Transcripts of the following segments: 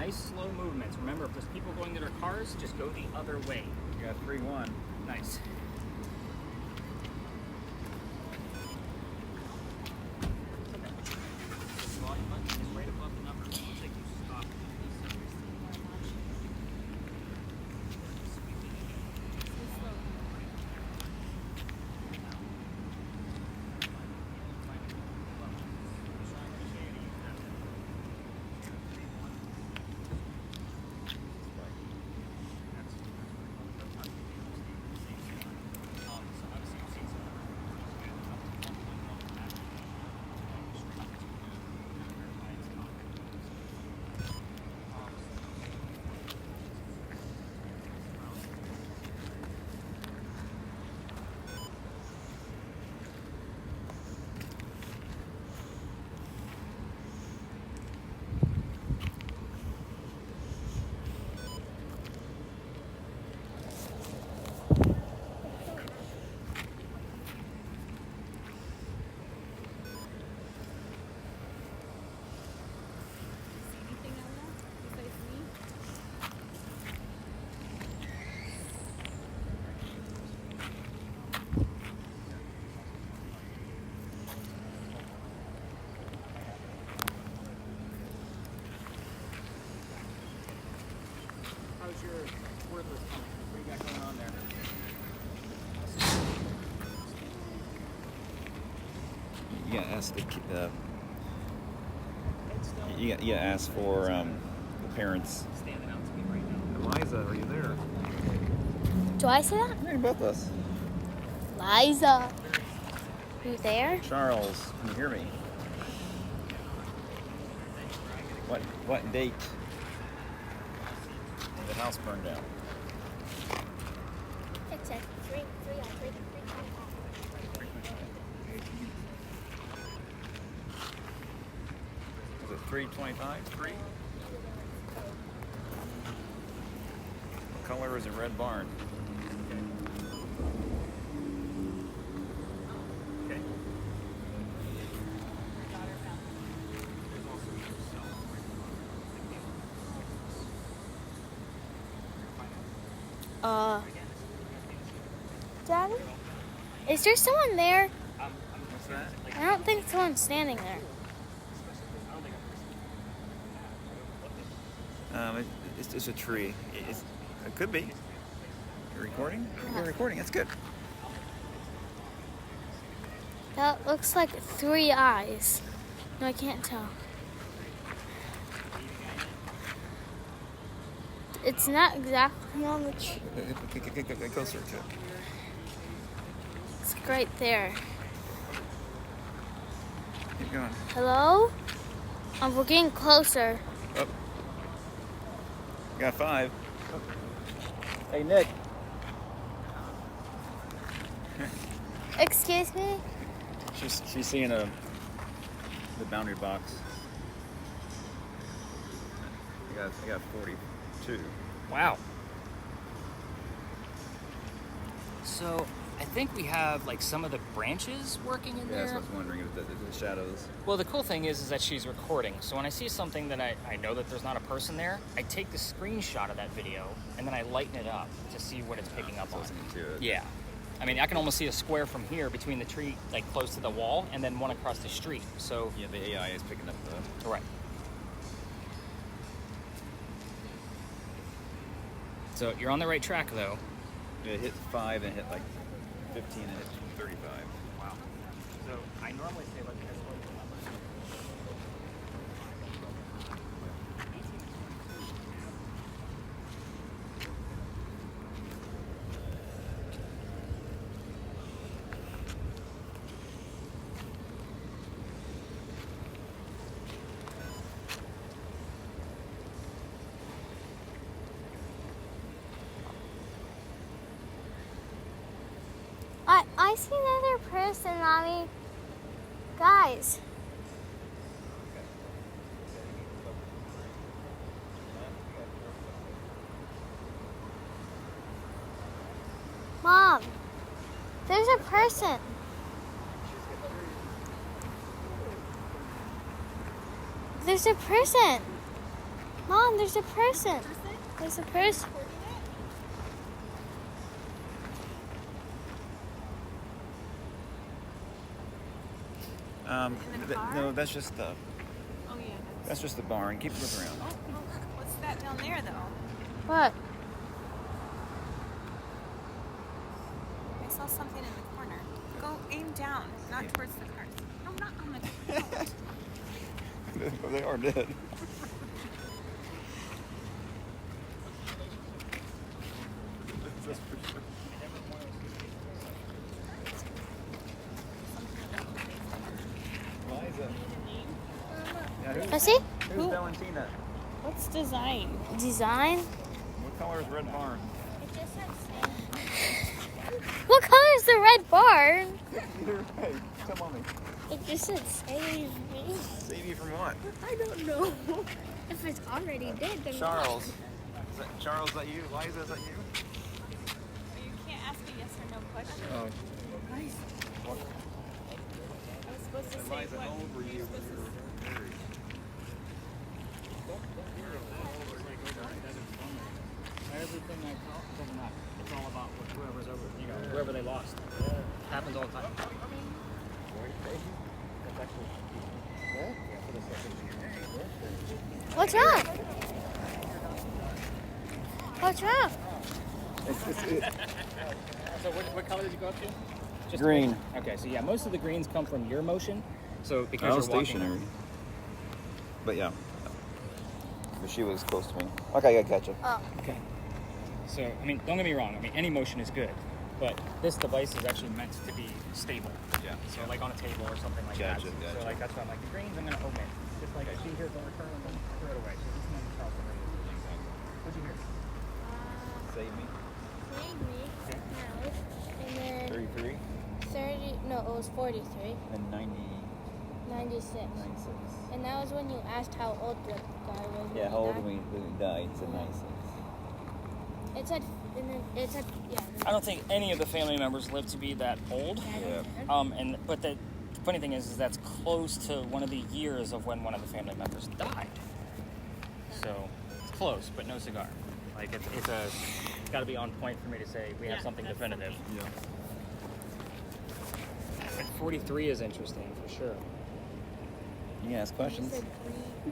nice slow movements. Remember, if there's people going to their cars, just go the other way. You got 3-1. Nice. The volume button is right above the number. Looks like you stopped. How's your wordless coming? What do you got going on there? You gotta ask you gotta ask for the parents. Standing out to me right now. Eliza, are you there? Do I say that? Hey, both us. Liza. You there? Charles, can you hear me? What date did the house burn down? It's a 3 Was it 325? 3? What color is a red barn? Okay. Daddy? Is there someone there? What's that? I don't think someone's standing there. It's a tree. It could be. You're recording? You're recording. That's good. That looks like 3 eyes. No, I can't tell. It's not exactly on the tree. Get closer to it. It's right there. Keep going. Hello? We're getting closer. Oh. Got 5. Hey, Nick. Excuse me? She's seeing the boundary box. I got 42. Wow. So I think we have like some of the branches working in Yeah, there. that's what I was wondering. The shadows. Well, the cool thing is that she's recording. So when I see something that I know that there's not a person there, I take the screenshot of that video and then I lighten it up to see what it's picking up on. Listening to it. Yeah. I mean, I can almost see a square from here between the tree, like close to the wall, and then one across the street. So, Yeah, the AI is picking up the. right. So you're on the right track, though. It hit 5 and hit like 15 and hit 35. Wow. So I normally say let's just look at the numbers. I see another person, Mommy. Guys. Mom, there's a person. There's a person. Mom, on, there's a person. There's a person. No, that's just the. Oh yeah. That's just the barn. Keep looking around. What's that down there though? What? I saw something in the corner. Go aim down, not towards the cars. No, not on the ground. They are dead. Liza. I see. Who's Valentina? What's design? Design. What color is Red Barn? What color is the red barn? Hey, tell mommy. It just said save me. Save you from what? I don't know. If it's already dead, then Charles. Charles, is that you? Liza, is that you? You can't ask a yes or no question. Oh. I was supposed to say Liza, what? how old were you when you were married? Everything I call doesn't matter. It's all about whoever's over, whoever they lost. Happens all the time. What's wrong? What's wrong? So what color did you go up to? Just Green. one? Okay, so yeah, most of the greens come from your motion. So because I you're was walking- stationary. But yeah. But she was close to me. Okay, I got you. Oh. Okay. So, I mean, don't get me wrong. I mean, any motion is good, but this device is actually meant to be stable. Yeah. So, like on a table or something like Gotcha, that. gotcha. So, like that's why I'm like the greens. I'm gonna omit. Just like see here's the return, and then throw it away. So this one is also ready. What'd you hear? Save me. Save me. No. And then 33 30. No, it was 43. and 90, 96. 96. And that was when you asked how old the guy was. when Yeah, he how old died. when we died? He said 96. It said, and then it said, yeah. I don't think any of the family members live to be that old. Yeah. But the funny thing is that's close to one of the years of when one of the family members died. So it's close, but no cigar. Like it's got to be on point for me to say we have something definitive. Yeah. And 43 is interesting for sure. You can ask questions.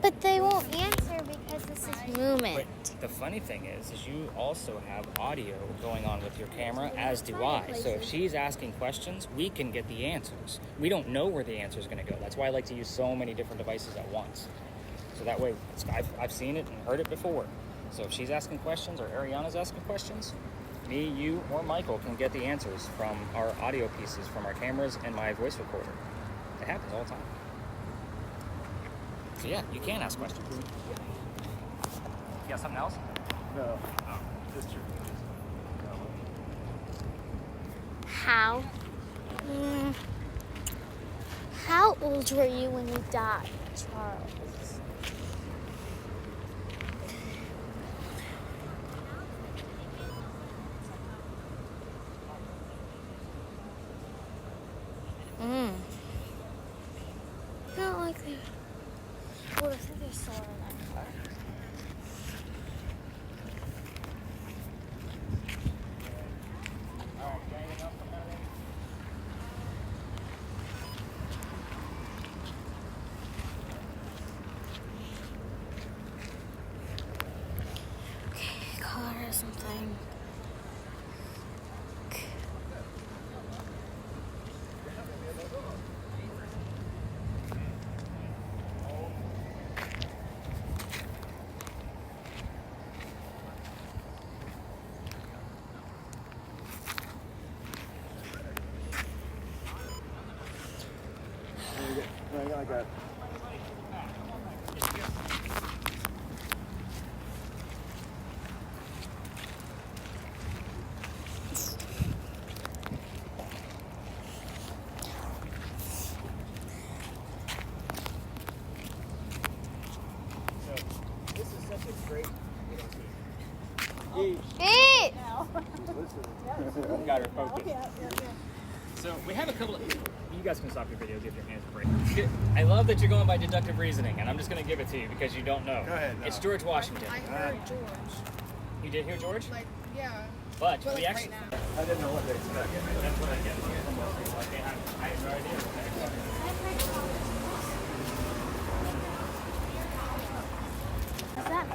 But they won't answer because this is movement. But the funny thing is you also have audio going on with your camera, as do I. So if she's asking questions, we can get the answers. We don't know where the answer is going to go. That's why I like to use so many different devices at once. So that way, I've seen it and heard it before. So if she's asking questions or Ariana's asking questions, me, you, or Michael can get the answers from our audio pieces, from our cameras and my voice recorder. It happens all the time. So yeah, you can ask questions. You got something else? No. Just true. How? How old were you when you died, Charles? Not like that. Well, I think there's someone in that car. Okay, car or something. I got like a. This is such a great. Hey! Got her focused. So we have a couple of. You guys can stop your video, give your hands a break. I love that you're going by deductive reasoning, and I'm just going to give it to you because you don't know. Go ahead, no. It's George Washington. I heard George. You did hear George? Like, yeah. But But we like actually. right now. I didn't know what to expect. That's what I get. I have no idea. What's that?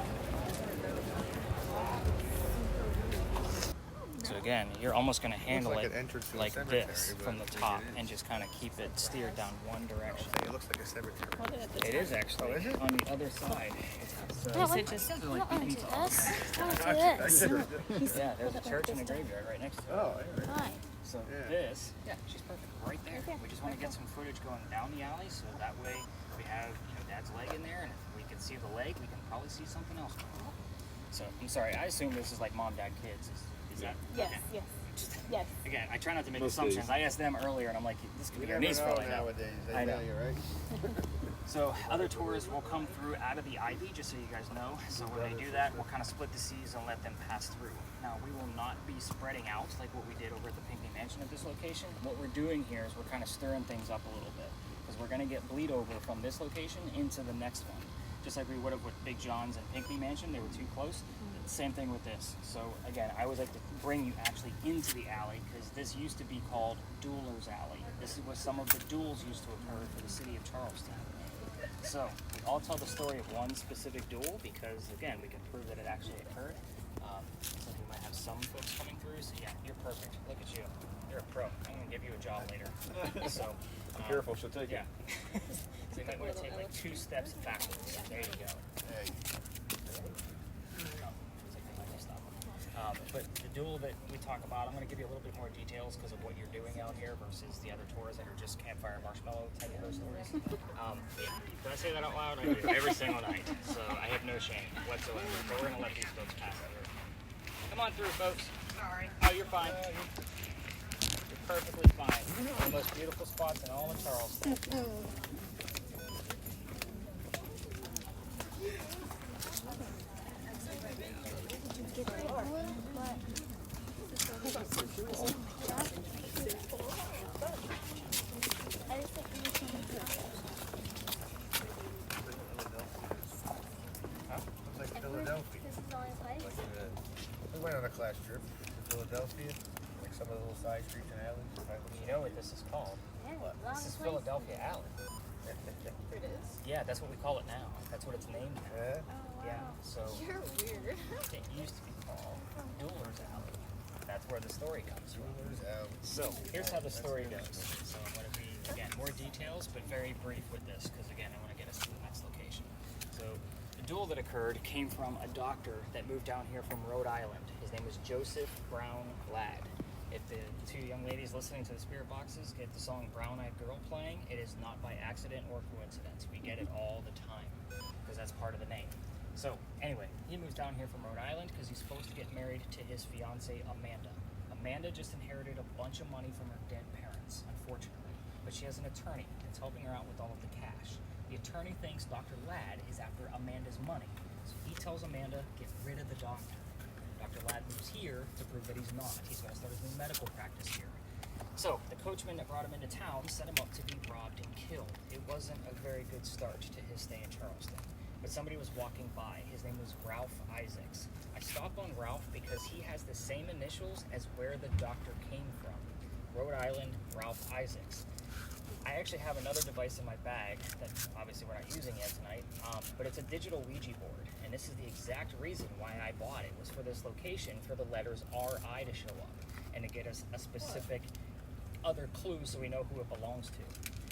So again, you're almost going to handle like it an entrance to a like cemetery, this but from the I think top it is. and just kind of keep it steered down one direction. It looks like a cemetery. It is actually Oh, is it? on the other side. So, Yeah, what? just I don't want to do this. I want to do I this. did. yeah, there's a church and a graveyard right next to it. Oh, Fine. So Yeah. this, she's perfect right there. We just want to get some footage going down the alley, so that way we have Dad's leg in there, and if we can see the leg, we can probably see something else going on. So I'm sorry, I assume this is like mom, dad, kids. Is that? Yes, okay. yes, yes. Again, I try not to make Most assumptions. days. I asked them earlier, and I'm like, this could You be your never niece for know all I know. nowadays. I know. You're right. So other tours will come through out of the ivy, just so you guys know. So when they do that, we'll kind of split the seas and let them pass through. Now we will not be spreading out like what we did over at the Pinckney Mansion at this location. What we're doing here is we're kind of stirring things up a little bit because we're going to get bleed over from this location into the next one. Just like we would have with Big John's and Pinckney Mansion, they were too close. Same thing with this. So again, I always like to bring you actually into the alley because this used to be called Duelers Alley. This is where some of the duels used to occur for the city of Charleston. So we all tell the story of one specific duel because again, we can prove that it actually occurred. So we might have some folks coming through. So yeah, you're perfect. Look at you. You're a pro. I'm gonna give you a job later. So Be careful, she'll take yeah. it. So you might want to take like 2 steps backwards. There you go. But the duel that we talk about, I'm going to give you a little bit more details because of what you're doing out here versus the other tours that are just campfire marshmallow type of stories. Did I say that out loud? I do every single night, so I have no shame whatsoever. But we're going to let these folks pass through. Come on through, folks. Sorry. Oh, you're fine. You're perfectly fine. One of the most beautiful spots in all of Charleston. Looks like Philadelphia. This is the only place. We went on a class trip to Philadelphia, like some of the little side streets and alleys. You know what this is called? This is Philadelphia Alley. It is. Yeah, that's what we call it now. That's what it's named now. Yeah. Yeah, so You're weird. it used to be called Duelers Alley. That's where the story comes from. Jewelers out. So here's how the story goes. So I'm going to be, again, more details, but very brief with this, because again, I want to get us to the next location. So the duel that occurred came from a doctor that moved down here from Rhode Island. His name was Joseph Brown Ladd. If the 2 young ladies listening to the Spirit Boxes get the song Brown Eyed Girl playing, it is not by accident or coincidence. We get it all the time, because that's part of the name. So anyway, he moves down here from Rhode Island because he's supposed to get married to his fiancee Amanda. Amanda just inherited a bunch of money from her dead parents, unfortunately, but she has an attorney that's helping her out with all of the cash. The attorney thinks Dr. Ladd is after Amanda's money, so he tells Amanda, get rid of the doctor. Dr. Ladd moves here to prove that he's not. He's going to start his new medical practice here. So the coachman that brought him into town set him up to be robbed and killed. It wasn't a very good start to his stay in Charleston. But somebody was walking by. His name was Ralph Isaacs. I stop on Ralph because he has the same initials as where the doctor came from. Rhode Island, Ralph Isaacs. I actually have another device in my bag that obviously we're not using yet tonight, but it's a digital Ouija board. And this is the exact reason why I bought it, was for this location, for the letters RI to show up and to get us a specific other clue so we know who it belongs to.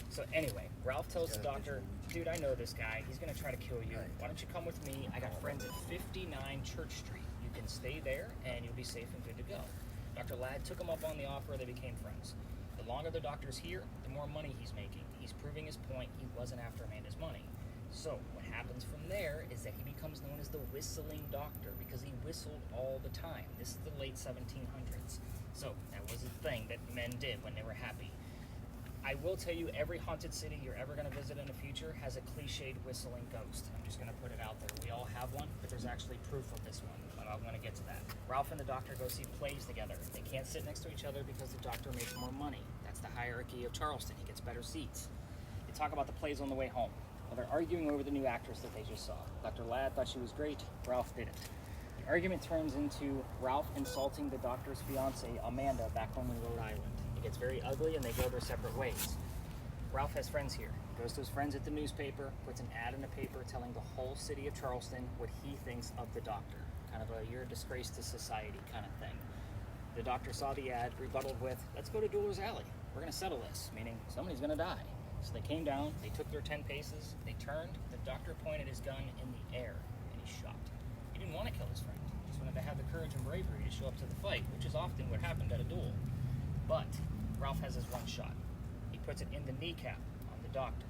So anyway, Ralph tells the doctor, dude, I know this guy. He's going to try to kill you. Why don't you come with me? I got friends at 59 Church Street. You can stay there, and you'll be safe and good to go. Dr. Ladd took him up on the offer. They became friends. The longer the doctor's here, the more money he's making. He's proving his point. He wasn't after Amanda's money. So what happens from there is that he becomes known as the whistling doctor because he whistled all the time. This is the late 1700s. So that was a thing that men did when they were happy. I will tell you, every haunted city you're ever going to visit in the future has a cliched whistling ghost. I'm just going to put it out there. We all have one, but there's actually proof of this one. I'm going to get to that. Ralph and the doctor go see plays together. They can't sit next to each other because the doctor makes more money. That's That's the hierarchy of Charleston. He gets better seats. They talk about the plays on the way home. Well, they're arguing over the new actress that they just saw. Dr. Ladd thought she was great. Ralph didn't. The argument turns into Ralph insulting the doctor's fiance, Amanda, back home in Rhode Island. It gets very ugly, and they go their separate ways. Ralph has friends here. He goes to his friends at the newspaper, puts an ad in the paper telling the whole city of Charleston what he thinks of the doctor. Kind of a "you're a disgrace to society" kind of thing. The doctor saw the ad, rebutted with, "Let's go to Dueler's Alley. We're going to settle this," meaning somebody's going to die. So they came down, they took their 10 paces, they turned, the doctor pointed his gun in the air, and he shot. He didn't want to kill his friend. He just wanted to have the courage and bravery to show up to the fight, which is often what happened at a duel. But Ralph has his one shot. He puts it in the kneecap on the doctor.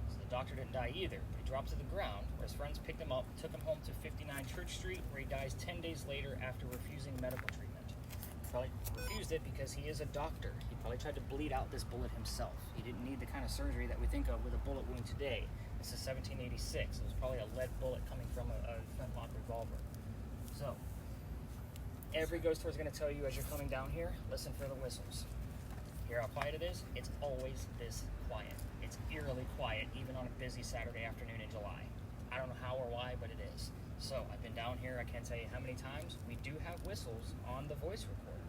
So the doctor didn't die either, but he dropped to the ground, where his friends picked him up, took him home to 59 Church Street, where he dies 10 days later after refusing medical treatment. He probably refused it because he is a doctor. He probably tried to bleed out this bullet himself. He didn't need the kind of surgery that we think of with a bullet wound today. This is 1786. It was probably a lead bullet coming from a flintlock revolver. So, every ghost tour is going to tell you as you're coming down here, listen for the whistles. Hear how quiet it is? It's always this quiet. It's eerily quiet, even on a busy Saturday afternoon in July. I don't know how or why, but it is. So I've been down here, I can't tell you how many times. We do have whistles on the voice recorder.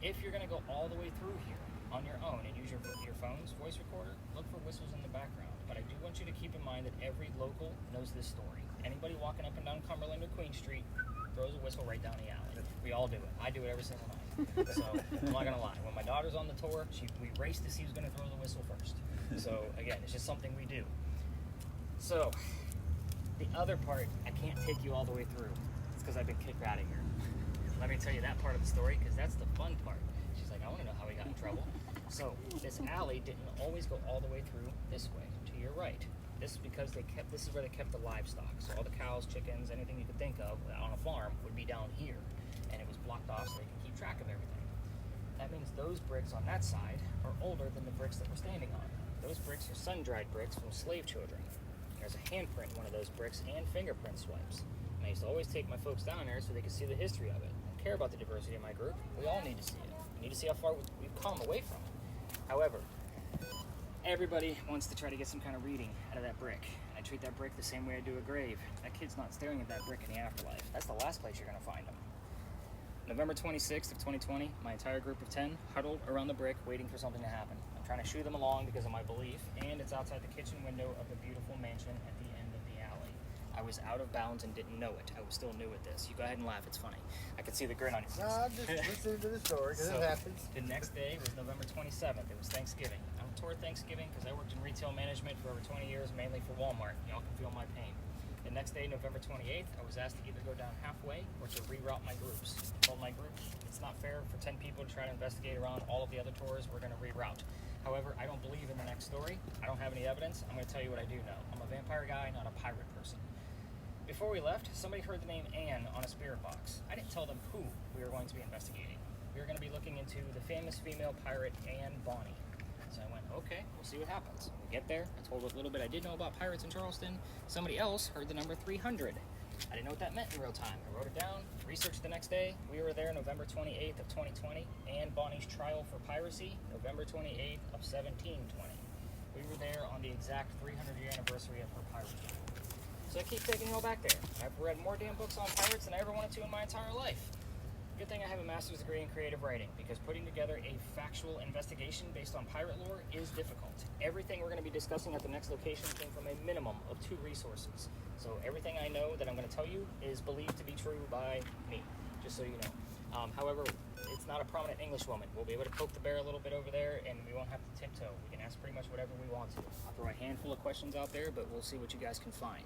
If you're going to go all the way through here on your own and use your phone's voice recorder, look for whistles in the background. But I do want you to keep in mind that every local knows this story. Anybody walking up and down Cumberland or Queen Street throws a whistle right down the alley. We all do it. I do it every single night. So I'm not gonna lie. When my daughter's on the tour, we race to see who's gonna throw the whistle first. So again, it's just something we do. So the other part, I can't take you all the way through. It's because I've been kicked out of here. Let me tell you that part of the story, because that's the fun part. She's like, I want to know how he got in trouble. So this alley didn't always go all the way through this way to your right. This is because this is where they kept the livestock. So all the cows, chickens, anything you could think of on a farm would be down here. And it was blocked off so they could keep track of everything. That means those bricks on that side are older than the bricks that we're standing on. Those bricks are sun-dried bricks from slave children. There's a handprint in one of those bricks and fingerprint swipes. And I used to always take my folks down there so they could see the history of it. I don't care about the diversity of my group. We all need to see it. We need to see how far we've come away from it. However, everybody wants to try to get some kind of reading out of that brick. I treat that brick the same way I do a grave. That kid's not staring at that brick in the afterlife. That's the last place you're going to find him. November 26th of 2020, my entire group of 10 huddled around the brick waiting for something to happen. I'm trying to shoo them along because of my belief, and it's outside the kitchen window of the beautiful mansion at the end of the alley. I was out of bounds and didn't know it. I was still new at this. You go ahead and laugh, it's funny. I can see the grin on your face. No, I'm just listening to the story because it happens. The next day was November 27th. It was Thanksgiving. I don't tour Thanksgiving because I worked in retail management for over 20 years, mainly for Walmart. Y'all can feel my pain. The next day, November 28th, I was asked to either go down halfway or to reroute my groups. I told my group, it's not fair for 10 people to try to investigate around all of the other tours. We're going to reroute. However, I don't believe in the next story. I don't have any evidence. I'm going to tell you what I do know. I'm a vampire guy, not a pirate person. Before we left, somebody heard the name Anne on a spirit box. I didn't tell them who we were going to be investigating. We were going to be looking into the famous female pirate Anne Bonny. So I went, okay, we'll see what happens. We get there, I told a little bit I did know about pirates in Charleston. Somebody else heard the number 300. I didn't know what that meant in real time. I wrote it down, researched the next day. We were there November 28th of 2020. Anne Bonny's trial for piracy, November 28th of 1720. We were there on the exact 300-year anniversary of her piracy. So I keep taking you all back there. I've read more damn books on pirates than I ever wanted to in my entire life. Good thing I have a master's degree in creative writing, because putting together a factual investigation based on pirate lore is difficult. Everything we're going to be discussing at the next location came from a minimum of 2 resources. So everything I know that I'm going to tell you is believed to be true by me, just so you know. However, it's not a prominent English woman. We'll be able to poke the bear a little bit over there, and we won't have to tiptoe. We can ask pretty much whatever we want to. I'll throw a handful of questions out there, but we'll see what you guys can find.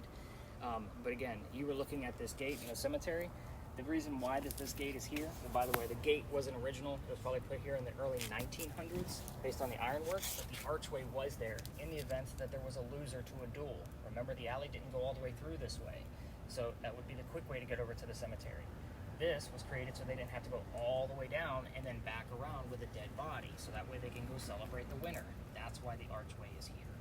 But again, you were looking at this gate in the cemetery. The reason why this gate is here, and by the way, the gate wasn't original. It was probably put here in the early 1900s based on the ironwork, but the archway was there in the event that there was a loser to a duel. Remember, the alley didn't go all the way through this way, so that would be the quick way to get over to the cemetery. This was created so they didn't have to go all the way down and then back around with a dead body, so that way they can go celebrate the winter. That's why the archway is here.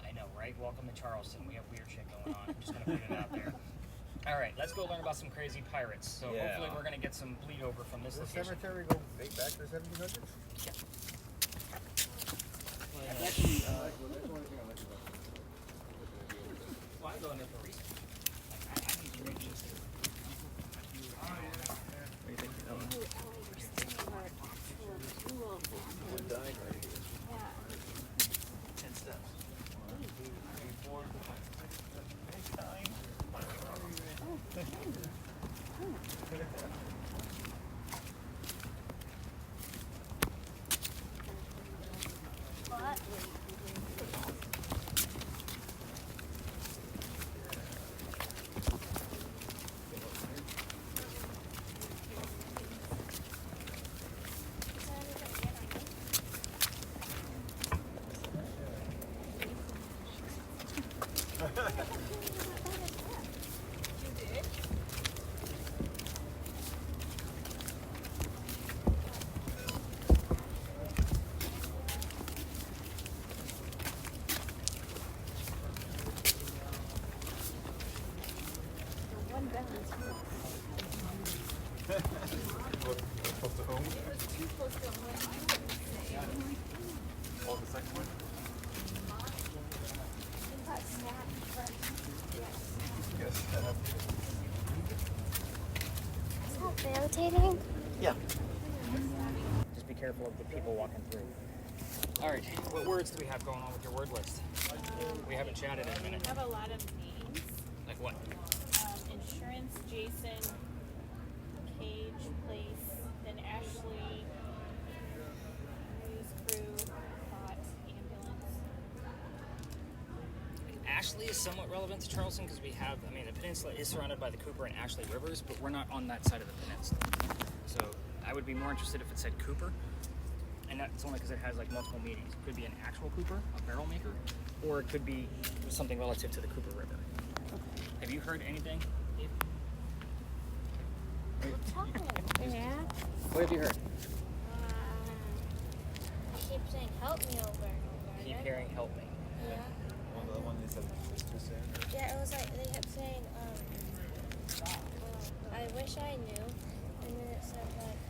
I know, right? Welcome to Charleston. We have weird shit going on. I'm just going to put it out there. All right, let's go learn about some crazy pirates. So hopefully we're going to get some bleed over from this Does the location. cemetery go back to the 1700s? Yeah. actually, well, I go in there for research. I need to reach this. What do you think? That one? One died right here. 10 steps. 1, 2, 3, 4, 5, 6, 7, 8, 9. What? Close to home? Oh, the second one? Yes. Is that rotating? Yeah. Just be careful of the people walking through. All right, what words do we have going on with your word list? We haven't chatted in a minute. I have a lot of names. Like what? Insurance, Jason, Cage, Place, then Ashley, News Crew, Bot, Ambulance. Ashley is somewhat relevant to Charleston because we have, I mean, the peninsula is surrounded by the Cooper and Ashley rivers, but we're not on that side of the peninsula. So I would be more interested if it said Cooper, and that's only because it has like multiple meanings. It could be an actual Cooper, a barrel maker, or it could be something relative to the Cooper River. Have you heard anything? Yeah. What have you heard? I keep saying help me over and over. Keep hearing help me. Yeah. Well, the one they said it's too soon. Yeah, it was like they kept saying, I wish I knew, and then it said like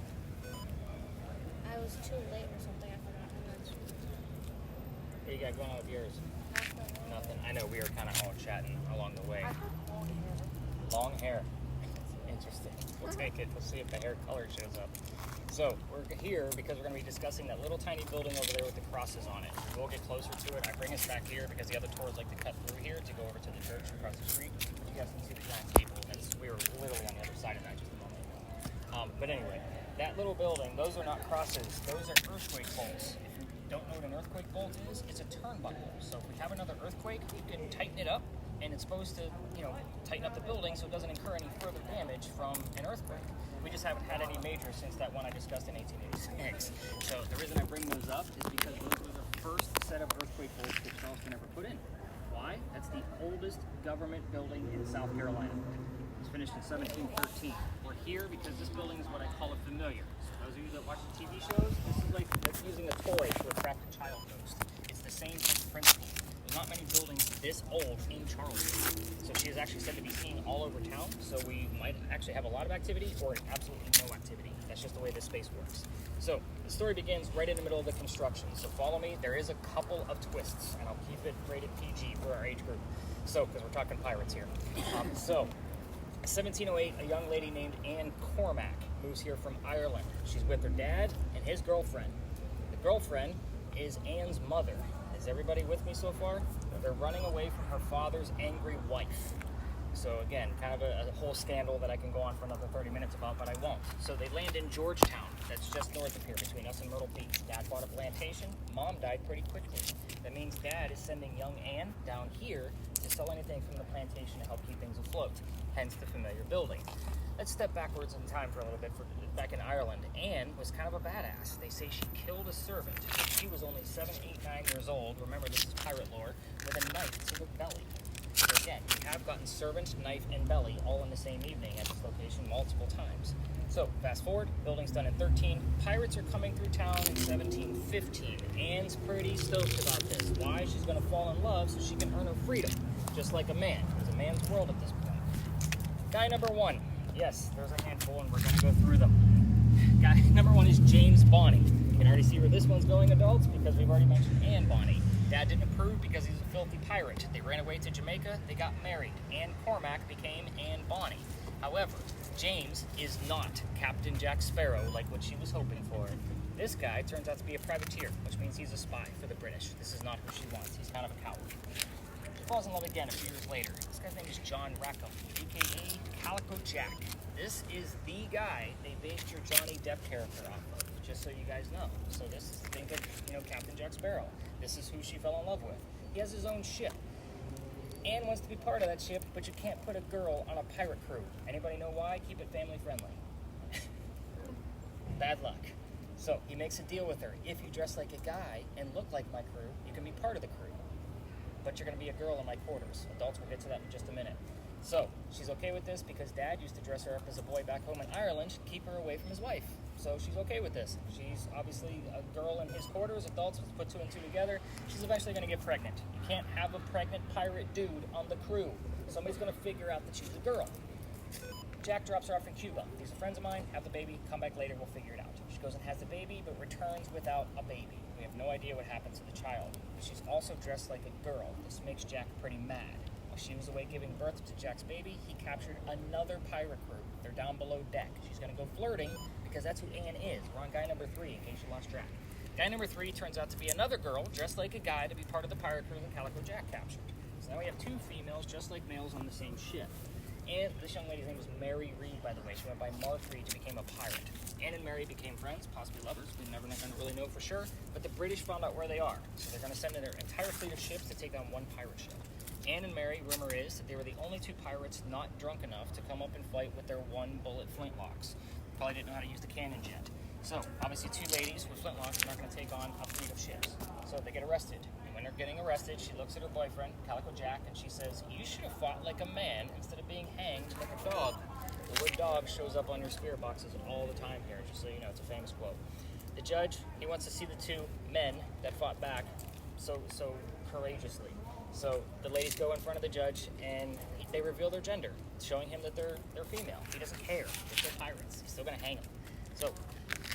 I was too late or something. I forgot. And that's What you got going on with yours? Nothing. I know we were kind of all chatting along the way. Long hair. Interesting. We'll take it. We'll see if the hair color shows up. So we're here because we're going to be discussing that little tiny building over there with the crosses on it. We'll get closer to it. I bring us back here because the other tours like to cut through here to go over to the church across the street. But you guys can see the giant steeple. We were literally on the other side of that just a moment ago. But anyway, that little building, those are not crosses. Those are earthquake bolts. If you don't know what an earthquake bolt is, it's a turnbuckle. So if we have another earthquake, you can tighten it up, and it's supposed to, tighten up the building so it doesn't incur any further damage from an earthquake. We just haven't had any major since that one I discussed in 1886. So the reason I bring those up is because those were the first set of earthquake bolts that Charleston ever put in. Why? That's the oldest government building in South Carolina. It was finished in 1713. We're here because this building is what I call a familiar. So those of you that watch the TV shows, this is like using a toy to attract a child ghost. It's the same principle. There's not many buildings this old in Charleston. So she is actually said to be seen all over town. So we might actually have a lot of activity or absolutely no activity. That's just the way this space works. So the story begins right in the middle of the construction. So follow me. There is a couple of twists, and I'll keep it rated PG for our age group. So, because we're talking pirates here. 1708, a young lady named Anne Cormack moves here from Ireland. She's with her dad and his girlfriend. The girlfriend is Anne's mother. Is everybody with me so far? They're running away from her father's angry wife. So again, kind of a whole scandal that I can go on for another 30 minutes about, but I won't. So they land in Georgetown. That's just north of here, between us and Myrtle Beach. Dad bought a plantation. Mom died pretty quickly. That means Dad is sending young Anne down here to sell anything from the plantation to help keep things afloat. Hence the familiar building. Let's step backwards in time for a little bit. Back in Ireland, Anne was kind of a badass. They say she killed a servant. She was only 7, 8, 9 years old. Remember, this is pirate lore. With a knife to the belly. So again, we have gotten servant, knife, and belly all in the same evening at this location multiple times. So fast forward, building's done in 13. Pirates are coming through town in 1715. Anne's pretty stoked about this. Why? She's going to fall in love so she can earn her freedom, just like a man. It's a man's world at this point. Guy number 1. Yes, there's a handful, and we're going to go through them. Guy number 1 is James Bonnie. You can already see where this one's going, adults, because we've already mentioned Anne Bonnie. Dad didn't approve because he's a filthy pirate. They ran away to Jamaica, they got married. Anne Cormac became Anne Bonnie. However, James is not Captain Jack Sparrow like what she was hoping for. This guy turns out to be a privateer, which means he's a spy for the British. This is not who she wants. He's kind of a coward. She falls in love again a few years later. This guy's name is John Rackham, aka Calico Jack. This is the guy they based your Johnny Depp character off of, just so you guys know. So this is, think of, Captain Jack Sparrow. This is who she fell in love with. He has his own ship. Anne wants to be part of that ship, but you can't put a girl on a pirate crew. Anybody know why? Keep it family friendly. Bad luck. So he makes a deal with her. If you dress like a guy and look like my crew, you can be part of the crew. But you're going to be a girl in my quarters. Adults will get to that in just a minute. So she's okay with this because Dad used to dress her up as a boy back home in Ireland to keep her away from his wife. So she's okay with this. She's obviously a girl in his quarters. Adults will put 2 and 2 together. She's eventually going to get pregnant. You can't have a pregnant pirate dude on the crew. Somebody's going to figure out that she's a girl. Jack drops her off in Cuba. These are friends of mine. Have the baby. Come back later. We'll figure it out. She goes and has the baby, but returns without a baby. We have no idea what happens to the child. She's also dressed like a girl. This makes Jack pretty mad. While she was away giving birth to Jack's baby, he captured another pirate crew. They're down below deck. She's going to go flirting because that's who Anne is. We're on guy number 3 in case you lost track. Guy number 3 turns out to be another girl dressed like a guy to be part of the pirate crew that Calico Jack captured. So now we have 2 females just like males on the same ship. And this young lady's name was Mary Reed, by the way. She went by Mark Reed and became a pirate. Anne and Mary became friends, possibly lovers. We're never going to really know for sure. But the British found out where they are. So they're going to send in their entire fleet of ships to take on one pirate ship. Anne and Mary, rumor is, that they were the only 2 pirates not drunk enough to come up and fight with their 1-bullet flintlocks. Probably didn't know how to use the cannon yet. So, obviously 2 ladies with flintlocks are not going to take on a fleet of ships. So they get arrested. And when they're getting arrested, she looks at her boyfriend, Calico Jack, and she says, "You should have fought like a man instead of being hanged like a dog." The word dog shows up on your spirit boxes all the time here, just so you know. It's a famous quote. The judge, he wants to see the 2 men that fought back so courageously. So the ladies go in front of the judge and they reveal their gender, showing him that they're female. He doesn't care. They're still pirates. He's still going to hang them. So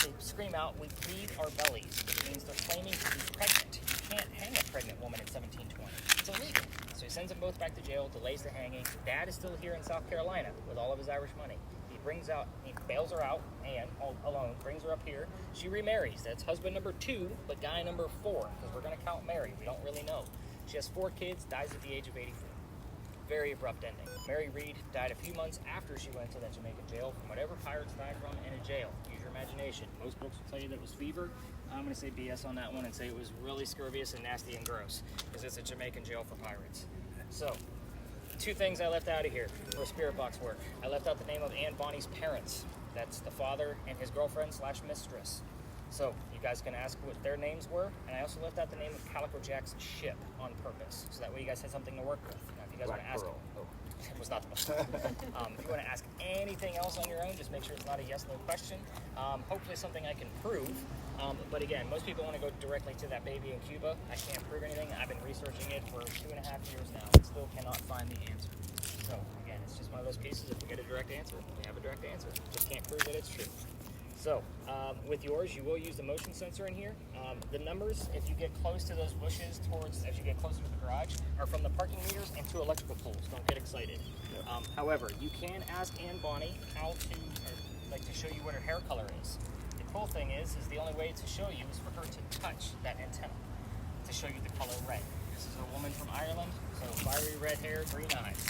they scream out, "We plead our bellies," which means they're claiming to be pregnant. You can't hang a pregnant woman in 1720. It's illegal. So he sends them both back to jail, delays the hanging. Dad is still here in South Carolina with all of his Irish money. He bails her out, Anne, all alone, brings her up here. She remarries. That's husband number 2, but guy number 4, because we're going to count Mary. We don't really know. She has 4 kids, dies at the age of 84. Very abrupt ending. Mary Reed died a few months after she went to that Jamaican jail from whatever pirates died from in a jail. Use your imagination. Most books will tell you that it was fever. I'm going to say BS on that one and say it was really scurvious and nasty and gross, because it's a Jamaican jail for pirates. So, 2 things I left out of here for spirit box work. I left out the name of Anne Bonnie's parents. That's the father and his girlfriend / mistress. So you guys can ask what their names were, and I also left out the name of Calico Jack's ship on purpose, so that way you guys had something to work with. Now, if you guys want to ask, it was not the most. If you want to ask anything else on your own, just make sure it's not a yes/no question. Hopefully something I can prove. But again, most people want to go directly to that baby in Cuba. I can't prove anything. I've been researching it for 2.5 years now and still cannot find the answer. So again, it's just one of those cases. If we get a direct answer, we have a direct answer. Just can't prove that it's true. So, with yours, you will use the motion sensor in here. The numbers, if you get close to those bushes as you get closer to the garage, are from the parking meters and 2 electrical poles. Don't get excited. However, you can ask Anne Bonnie to show you what her hair color is. The cool thing is the only way to show you is for her to touch that antenna to show you the color red. This is a woman from Ireland, so fiery red hair, green eyes.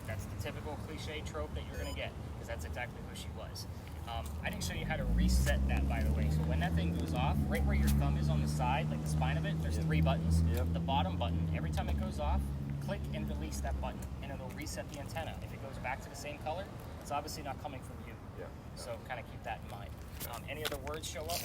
That's the typical cliche trope that you're going to get, because that's exactly who she was. I didn't show you how to reset that, by the way. So when that thing goes off, right where your thumb is on the side, like the spine of it, there's 3 buttons. The bottom button, every time it goes off, click and release that button, and it'll reset the antenna. If it goes back to the same color, it's obviously not coming from you. So kind of keep that in mind. Any other words show up?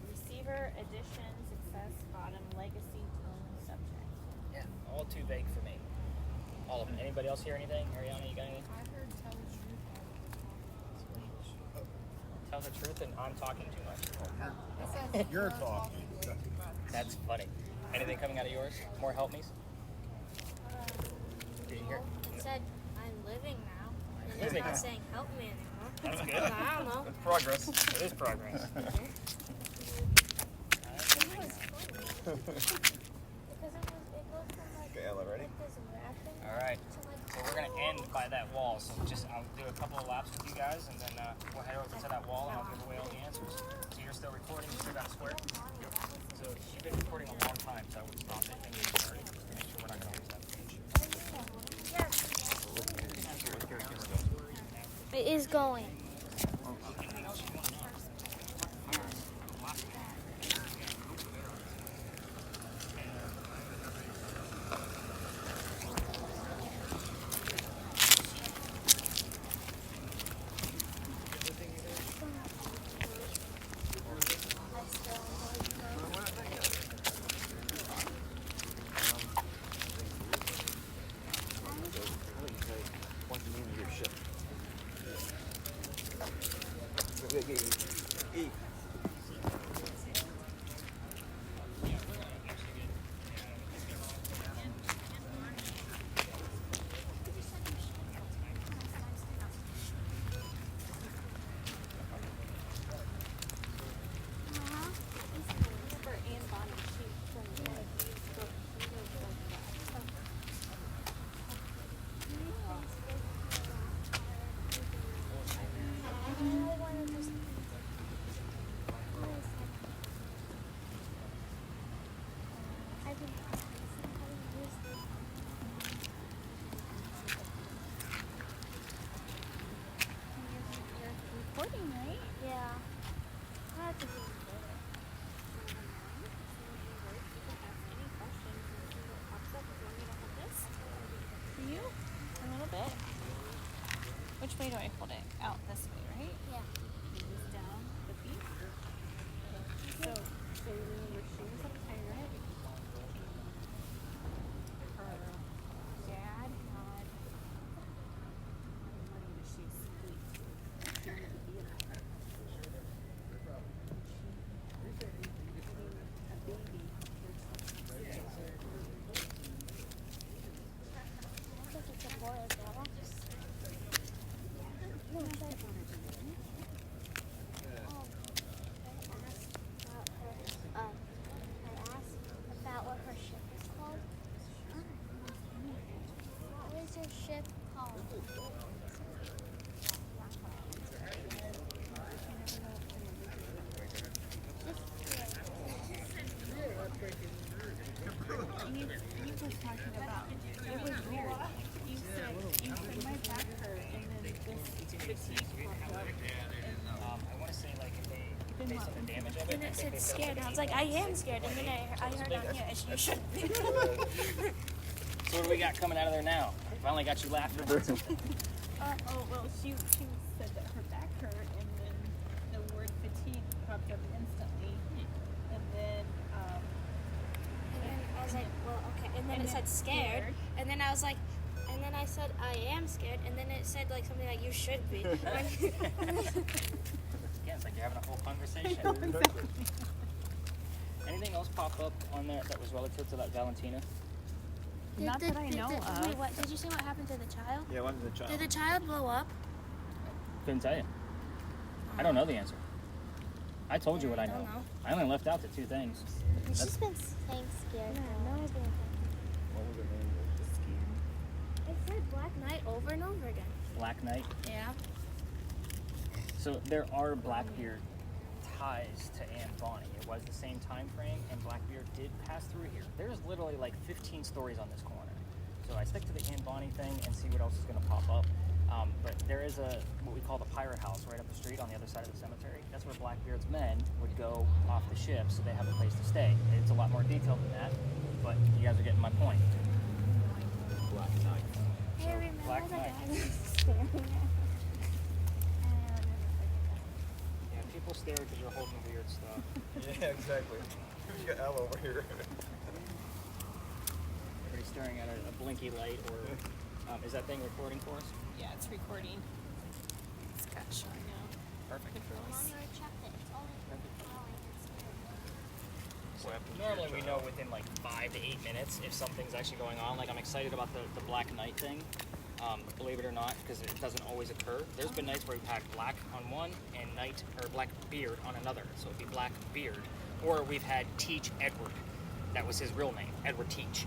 Receiver, addition, success, bottom, legacy, tone, subject. Yeah, all too vague for me. All of them. Anybody else hear anything? Ariana, you got anything? I heard tell the truth. Tell the truth and I'm talking too much. It says You're talking. That's funny. Anything coming out of yours? More help me's? Did you hear? It said, I'm living now. And it's Living not now. saying help me anymore. That's good. I don't know. That's progress. It is progress. Because it goes from like, Okay, Ella, ready? like this wrapping All right. to like. So we're gonna end by that wall. So just I'll do a couple of laps with you guys, and then we'll head over to that wall, and I'll give away all the answers. So you're still recording. You still got a square. So you've been recording a long time, so I would stop it and restart it to make sure we're not gonna lose that page. It is going. Anything else you want to know? What's the name of your ship? E. For Anne Bonny, she from one of these books. She was like that. You're recording, right? Yeah. I have to do it. For you? A little bit. Which way do I hold it? Out this way, right? Yeah. This down the feet. So remember, she was a pirate. Her dad had money that she squeezed. A baby. I think it's a boy or girl. No, it's like, I asked about what her ship is called. What is your ship called? You were talking about, it was weird. You said my back hurt, and then this fatigue popped up. I want to say like if they face on the damage of it. And I it think said they scared. And I was like, I am scared. And then I heard on here, you shouldn't be. So what do we got coming out of there now? Finally got you laughing. Oh, well, she said that her back hurt, and then the word fatigue popped up instantly. And then, And then I was like, well, okay. And then And it then said scared. scared. And then I was like, and then I said, I am scared. And then it said like something like, you should be. Yeah, it's like you're having a whole conversation. exactly. Anything else pop up on there that was relative to that Valentina? Not that I know of. Wait, what? Did you say what happened to the child? Yeah, when's the child? Did the child blow up? Couldn't tell you. I don't know the answer. I told you what I know. don't know. I only left out the two things. She's been saying scared. No idea. What was the name of the scheme? It said Black Knight over and over again. Black Knight. Yeah. So there are Blackbeard ties to Anne Bonny. It was the same time frame, and Blackbeard did pass through here. There's literally like 15 stories on this corner. So I stick to the Anne Bonny thing and see what else is going to pop up. But there is what we call the pirate house right up the street on the other side of the cemetery. That's where Blackbeard's men would go off the ship, so they have a place to stay. It's a lot more detailed than that, but you guys are getting my point. Black Knight. Hey, remember Black the Knight. guy that was staring at me? Yeah, people stare because you're holding weird stuff. Yeah, exactly. Who's got Ella over here? Everybody's staring at a blinky light, or is that thing recording for us? Yeah, it's recording. It's got showing now. Perfect. Mommy already checked it. It's only falling. It's So normally we know within like 5 to 8 minutes if something's actually going on. Like I'm excited about the Black Knight thing. Believe it or not, because it doesn't always occur. There's been nights where we've had black on one and night or black beard on another. So it'd be Black Beard. Or we've had Teach Edward. That was his real name, Edward Teach.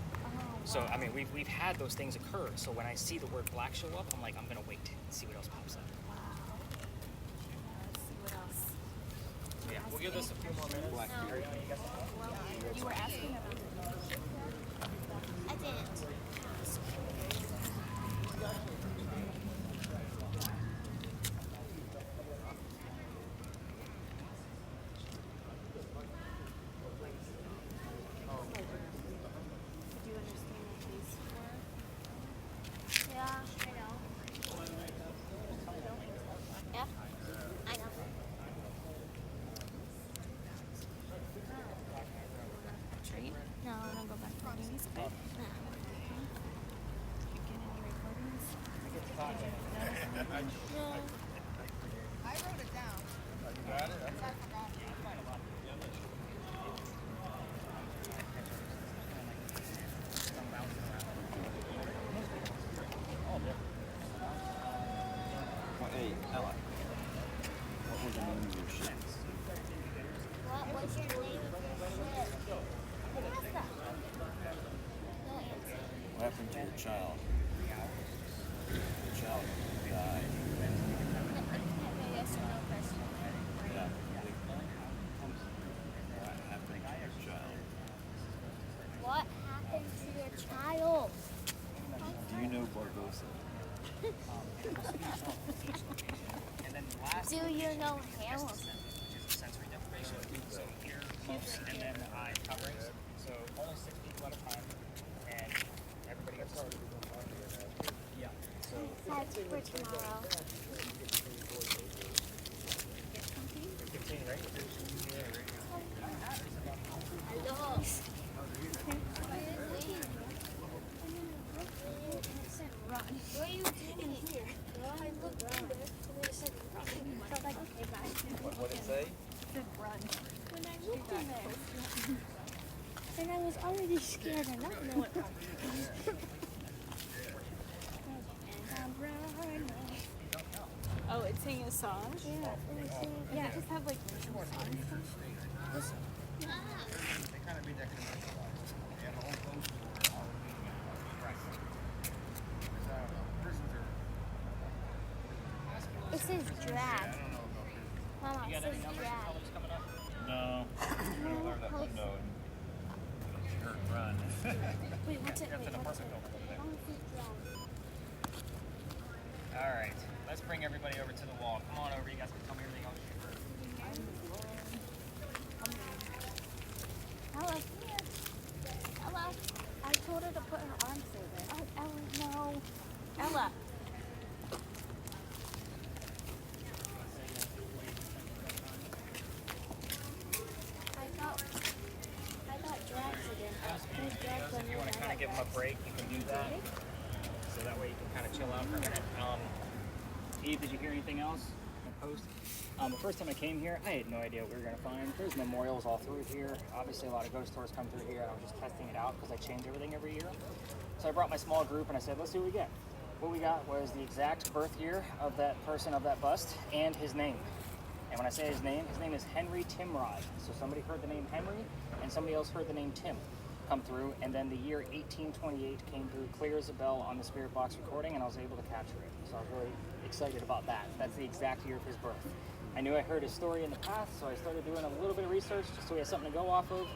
So I mean we've had those things occur. So when I see the word black show up, I'm like, I'm gonna wait and see what else pops up. Wow. Let's see what else. Yeah, we'll give this a few more minutes. Ariana, you got something? Well, you were asking about I didn't. Did you understand what these were? Yeah, I know. Yep, I know. Treat? No, I'm gonna go back to Are these good? No. You get any recordings? No. I wrote it down. You got it? I forgot. Hey, Ella. What was the name of your ship? What was your name of your ship? What's that? No answer. What happened to your child? Your child died. Yes or no question. Yeah. What happened to your child? What happened to your child? Do you know Barbosa? And then last Do you know Hamilton? which is sensory deprivation. So ear, mouth, and then eye coverings. So only 6 people at a time, and everybody gets a Yeah. So That's for tomorrow. 15, right? Hello. What are you doing here? I looked in there and it said run. So I was like, okay, bye. What did it say? When I looked in there, and I was already scared and I don't know what happened. And I'm running. Oh, it's singing a song? Yeah, it was saying, Yeah, just have like random songs. They kind of made that commercialized. They have a whole poster where all the media press. Because I don't know, prisons are. it says drag. I don't know about prisons. Mama, You it got any says numbers or drag. colors coming up? No. You're gonna learn that window and you heard run. Wait, what's it? Got Wait, the what's it? apartment building over there. Oh, it says drag. All right, let's bring everybody over to the wall. Come on over, you guys can tell me everything else you've heard. Ella, here. Ella, I told her to put her arms through there. Oh, Ella, no. Ella. I thought drags again. If you want to kind of give them a break, you can do that. So that way you can kind of chill out for a minute. Eve, did you hear anything else in the post? The first time I came here, I had no idea what we were going to find. There's memorials all through here. Obviously, a lot of ghost tours come through here, and I was just testing it out because I change everything every year. So I brought my small group, and I said, let's see what we get. What we got was the exact birth year of that person of that bust and his name. And when I say his name is Henry Timrod. So somebody heard the name Henry, and somebody else heard the name Tim come through, and then the year 1828 came through clear as a bell on the spirit box recording, and I was able to capture it. So I was really excited about that. That's the exact year of his birth. I knew I heard his story in the past, so I started doing a little bit of research just so we had something to go off of.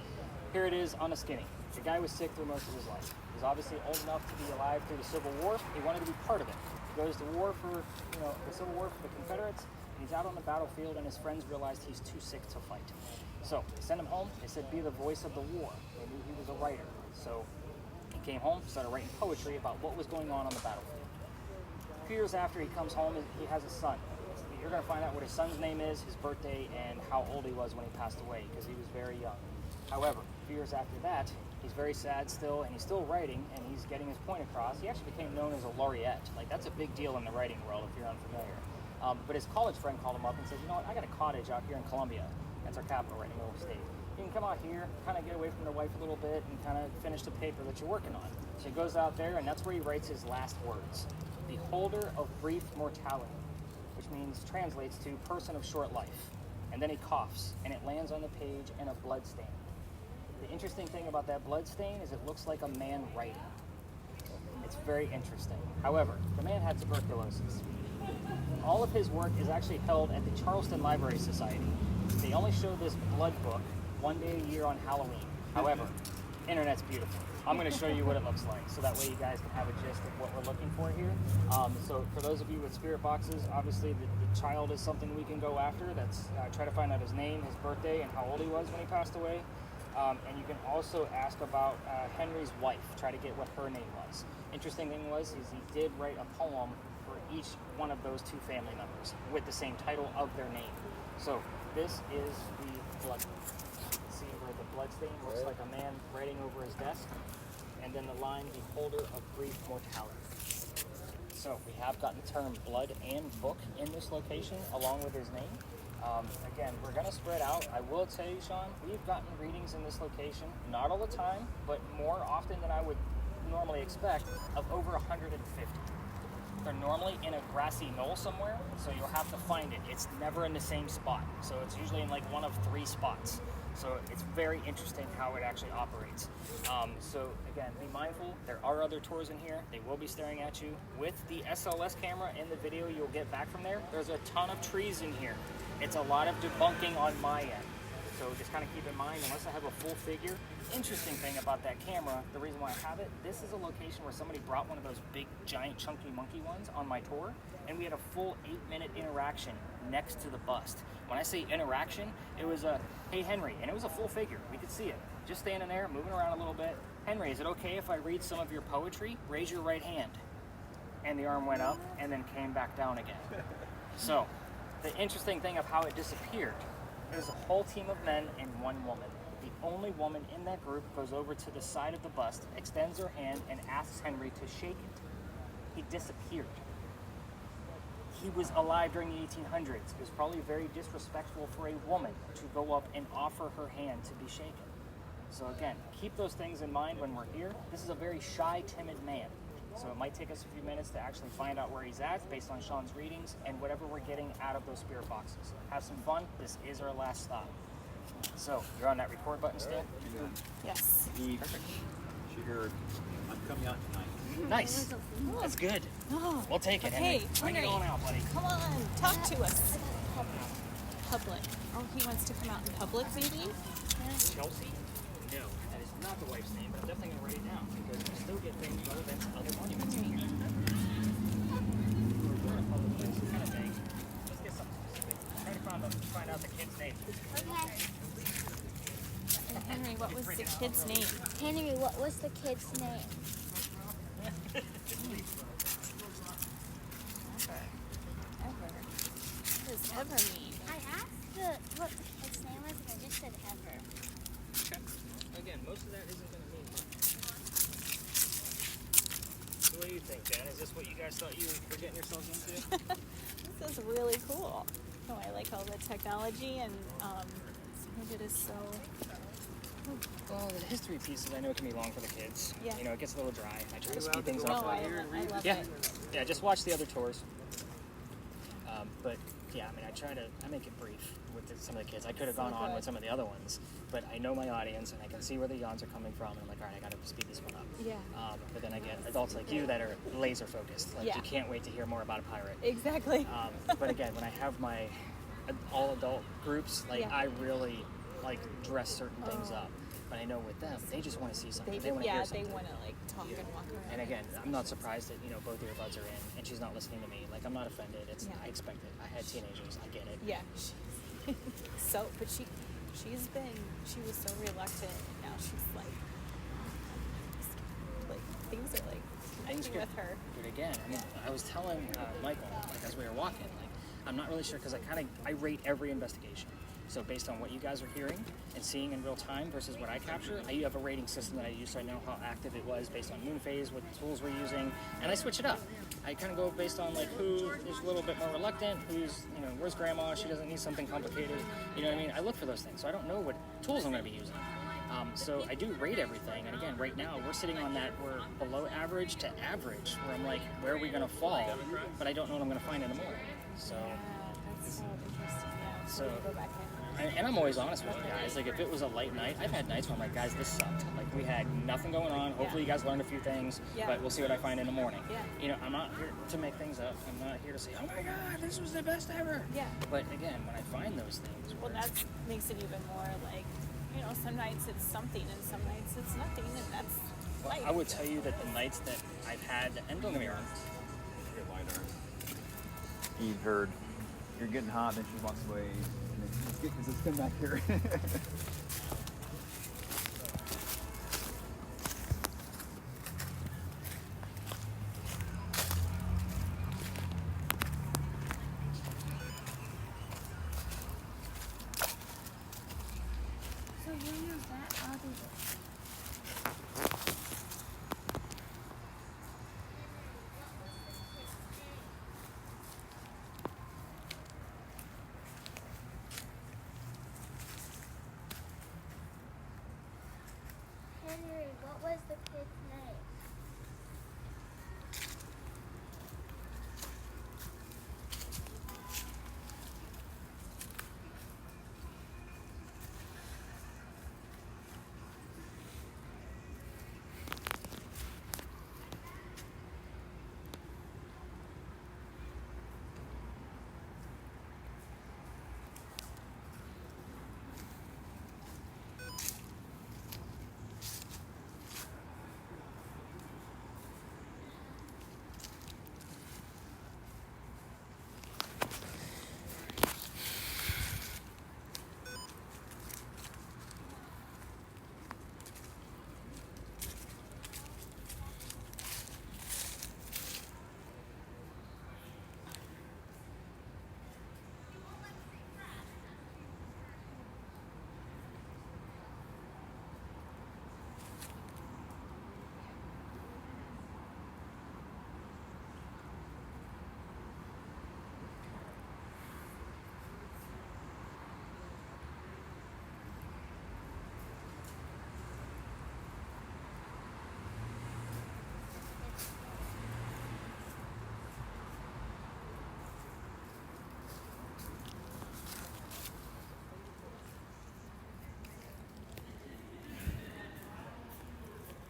Here it is on the skinny. The guy was sick through most of his life. He was obviously old enough to be alive through the Civil War. He wanted to be part of it. He goes to war for, the Civil War for the Confederates. He's out on the battlefield, and his friends realized he's too sick to fight. So they sent him home. They said, be the voice of the war. They knew he was a writer. So he came home, started writing poetry about what was going on the battlefield. A few years after he comes home, he has a son. You're going to find out what his son's name is, his birthday, and how old he was when he passed away, because he was very young. However, a few years after that, he's very sad still, and he's still writing, and he's getting his point across. He actually became known as a laureate. Like, that's a big deal in the writing world if you're unfamiliar. But his college friend called him up and said, you know what, I got a cottage out here in Columbia. That's our capital right in the middle of the state. you can come out here, kind of get away from the wife a little bit, and kind of finish the paper that you're working on. So he goes out there, and that's where he writes his last words. The holder of brief mortality, which means, translates to person of short life. And then he coughs, and it lands on the page in a blood stain. The interesting thing about that blood stain is it looks like a man writing. It's very interesting. However, the man had tuberculosis. All of his work is actually held at the Charleston Library Society. They only show this blood book one day a year on Halloween. However, internet's beautiful. I'm going to show you what it looks like, so that way you guys can have a gist of what we're looking for here. So for those of you with spirit boxes, obviously the child is something we can go after. That's try to find out his name, his birthday, and how old he was when he passed away. And you can also ask about Henry's wife, try to get what her name was. Interesting thing was is he did write a poem for each one of those two family members with the same title of their name. So this is the blood. See where the blood stain looks like a man writing over his desk, and then the line, the holder of brief mortality. So we have gotten the term blood and book in this location along with his name. Again, we're going to spread out. I will tell you, Sean, we've gotten readings in this location, not all the time, but more often than I would normally expect, of over 150. They're normally in a grassy knoll somewhere, so you'll have to find it. It's never in the same spot, so it's usually in like one of 3 spots. So it's very interesting how it actually operates. So again, be mindful, there are other tours in here. They will be staring at you. With the SLS camera in the video you'll get back from there, there's a ton of trees in here. It's a lot of debunking on my end. So just kind of keep in mind, unless I have a full figure. Interesting thing about that camera, the reason why I have it, this is a location where somebody brought one of those big, giant, chunky monkey ones on my tour, and we had a full 8-minute interaction next to the bust. When I say interaction, it was a, hey Henry, and it was a full figure. We could see it. Just standing there, moving around a little bit. Henry, is it okay if I read some of your poetry? Raise your right hand. And the arm went up and then came back down again. So, the interesting thing of how it disappeared, there's a whole team of men and one woman. The only woman in that group goes over to the side of the bust, extends her hand, and asks Henry to shake it. He disappeared. He was alive during the 1800s. It was probably very disrespectful for a woman to go up and offer her hand to be shaken. So again, keep those things in mind when we're here. This is a very shy, timid man. So it might take us a few minutes to actually find out where he's at based on Sean's readings and whatever we're getting out of those spirit boxes. Have some fun. This is our last stop. So you're on that record button still? Yes. Perfect. She heard, I'm coming out tonight. Nice. That's good. Oh, We'll take it, okay, Henry. Bring it Henry. on out, buddy. Come on, talk to us. Public. Oh, he wants to come out in public, maybe? Chelsea? No, that is not the wife's name, but I'm definitely going to write it down because we still get things relevant to other monuments in here. We're in a public place kind of thing. Let's get something specific. Try to find out the kid's name. And Henry, what was the kid's name? Henry, what was the kid's name? Ever. What does ever mean? I asked what the kid's name was, and I just said Ever. Okay. Again, most of that isn't going to mean much. So what do you think, Dan? Is this what you guys thought you were getting yourselves into? This is really cool. Oh, I like all the technology, and some of it is so. Well, the history pieces, I know it can be long for the kids. Yeah. You know, it gets a little dry. I try to speed things No, up. I love Yeah, it. yeah. Just watch the other tours. But yeah, I mean, I make it brief with some of the kids. I could have gone on with some of the other ones, but I know my audience and I can see where the yawns are coming from, and I'm like, all right, I got to speed this one up. Yeah. But then I get adults like you that are laser focused. Like Yeah. you can't wait to hear more about a pirate. Exactly. But again, when I have my all adult groups, like Yeah. I really like dress certain things up. But I know with them, they just want to see something. They want to hear something. they want to like talk and walk around. And again, I'm not surprised that both earbuds are in, and she's not listening to me. Like I'm not offended. Yeah. I expect it. I had teenagers. I get it. Yeah. But she was so reluctant, and now she's like things are like Things connecting could- with her. But again, I mean, I was telling Michael, like as we were walking, like I'm not really sure because I rate every investigation. So based on what you guys are hearing and seeing in real time versus what I capture, I have a rating system that I use so I know how active it was based on moon phase, what tools we're using, and I switch it up. I kind of go based on like who is a little bit more reluctant, who's, you know, where's grandma, she doesn't need something complicated, you know what I mean? I look for those things, so I don't know what tools I'm going to be using. So I do rate everything, and again, right now we're sitting on that, we're below average to average, where I'm like, where are we going to fall? But I don't know what I'm going to find in the morning. So, That's so interesting. Yeah. So- you go back in. and I'm always honest with you guys. Like, if it was a light night, I've had nights where I'm like, guys, this sucked. Like, we had nothing going on. Hopefully, you guys learned a few things, Yeah. but we'll see what I find in the morning. Yeah. You know, I'm not here to make things up. I'm not here to say, oh my God, this was the best ever. Yeah. But again, when I find those things, Well, that makes it even more like, you know, some nights it's something and some nights it's nothing, and that's life. I would tell you that the nights that I've had, and don't get me wrong, Eve heard, you're getting hot, then she walks away. And then let's come back here. So you use that, I'll do this. Henry, what was the kid's name?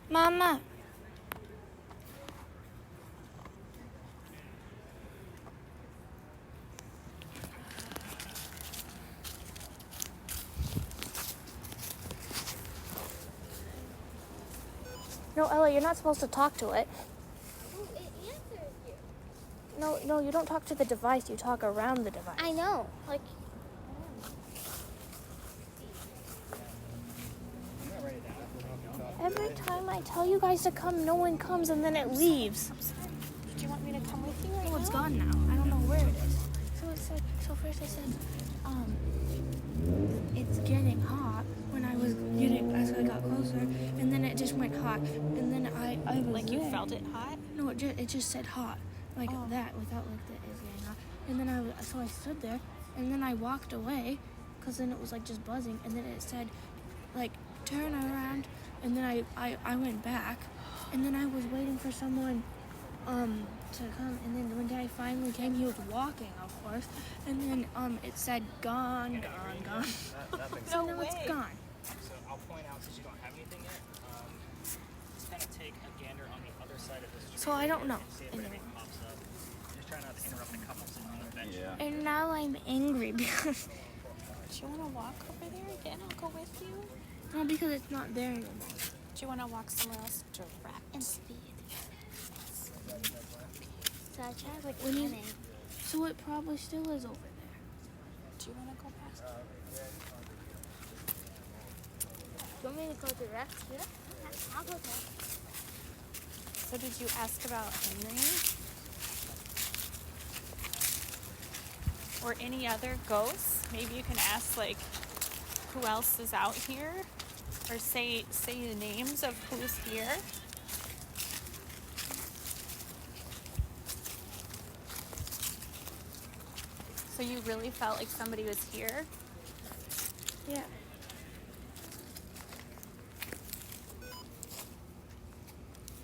Mama. No, Ella, you're not supposed to talk to it. Ooh, it answers you. No, you don't talk to the device. You talk around the device. I know. Like, I'm not ready to have. Every time I tell you guys to come, no one comes, and then it leaves. Do you want me to come with you right Oh, now? it's gone now. I don't know where it is. So it said. So first it said, it's getting hot. When I was getting, as I got closer, and then it just went hot, and then I was Like you there. felt it hot? No, it just said hot, like that, without like the is getting hot. And then I stood there, and then I walked away, cause then it was like just buzzing, and then it said, like turn around, and then I went back, and then I was waiting for someone, to come, and then when Daddy finally came, he was walking, of course, and then it said gone. So now it's gone. So I'll point out, since you don't have anything yet, just kind of take a gander on the other side of this. So I don't know. See if anything pops up. Just try not to interrupt the couple sitting on the bench. Yeah. And now I'm angry because Do you want to walk over there again? I'll go with you. no, because it's not there anymore. Do you want to walk somewhere else direct? and speed. So I tried like When you- running. So it probably still is over there. Do you want to go past? Do you want me to go direct here? I'll go there. So did you ask about Henry? Or any other ghosts? Maybe you can ask like who else is out here, or say the names of who's here. So you really felt like somebody was here? Yeah.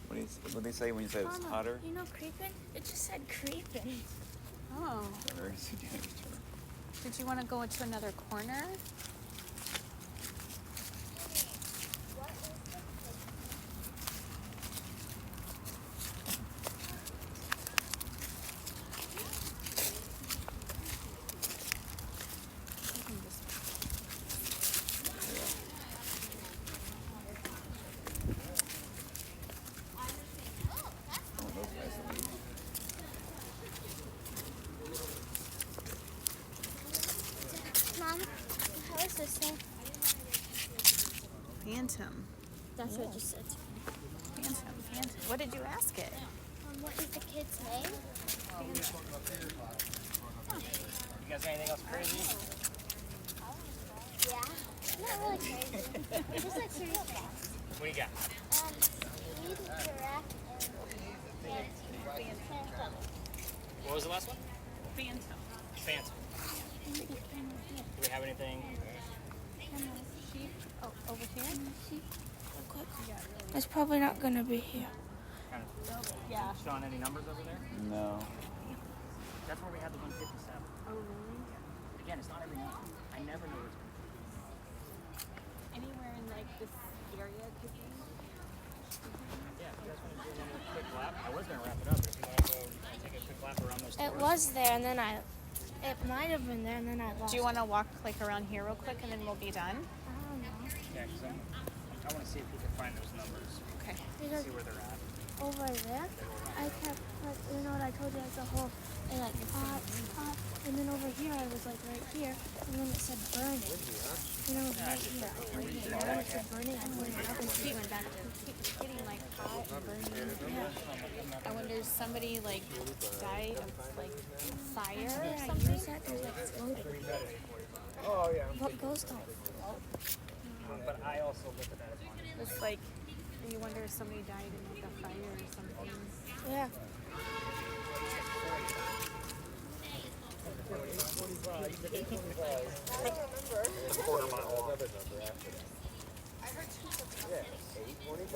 What do they say when you say it's Mama, hotter? You know creeping? It just said creeping. Oh. Or is it Danny's turn? Did you want to go into another corner? Oh, those guys are leaving. Mom, how is this thing? Phantom. That's what it just said. Phantom. What did you ask it? What is the kid's name? You guys got anything else crazy? Yeah. Not really crazy. Just like pretty fast. What do you got? Speed, giraffe, and phantom. What was the last one? Phantom. Phantom. Do we have anything? Sheep. Oh, over here? It's probably not gonna be here. Kind of Yeah. showing any numbers over there? No. That's where we had the 157. Oh, really? Again, it's not every night. I never know where it's Anywhere in like this area could be. Yeah, if you guys want to do another quick lap, I was going to wrap it up, but if you want to go take a quick lap around those It doors. was there, and then it might have been there, and then I lost. Do you want to walk like around here real quick and then we'll be done? I don't know. Yeah, because I want to see if we can find those numbers, Okay. Because see where they're at. over there, I kept like, you know what I told you, like the whole, and like pop, pop, and then over here I was like right here, and then it said burning, and I was right here, and then it said burning, I went up and she went back to. Keeps getting like hot and burning. I wonder if somebody like died of like fire or Yeah, I something. use that because like it's loaded. Oh, yeah. But ghosts don't float. But I also look at that as money. It's like you wonder if somebody died in like a fire or something. Yeah. Quarter mile walk. Another number after that. Yeah, 8:25.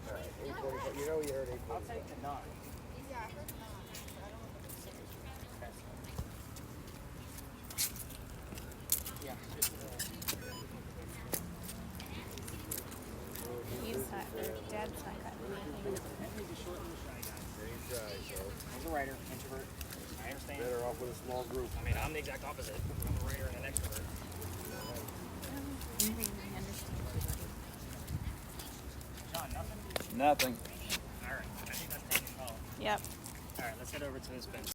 All right, 8:45. You know you heard 8:45. I'll take the 9. Yeah. He's not, or Dad's not got anything. He's a short little shy guy. Ain't shy, so He's a writer, introvert. I understand. better off with a small group. I mean, I'm the exact opposite. I'm a writer and an extrovert. I understand. John, nothing? Nothing. All right. I think that's taking the call. Yep. All right, let's head over to this bench.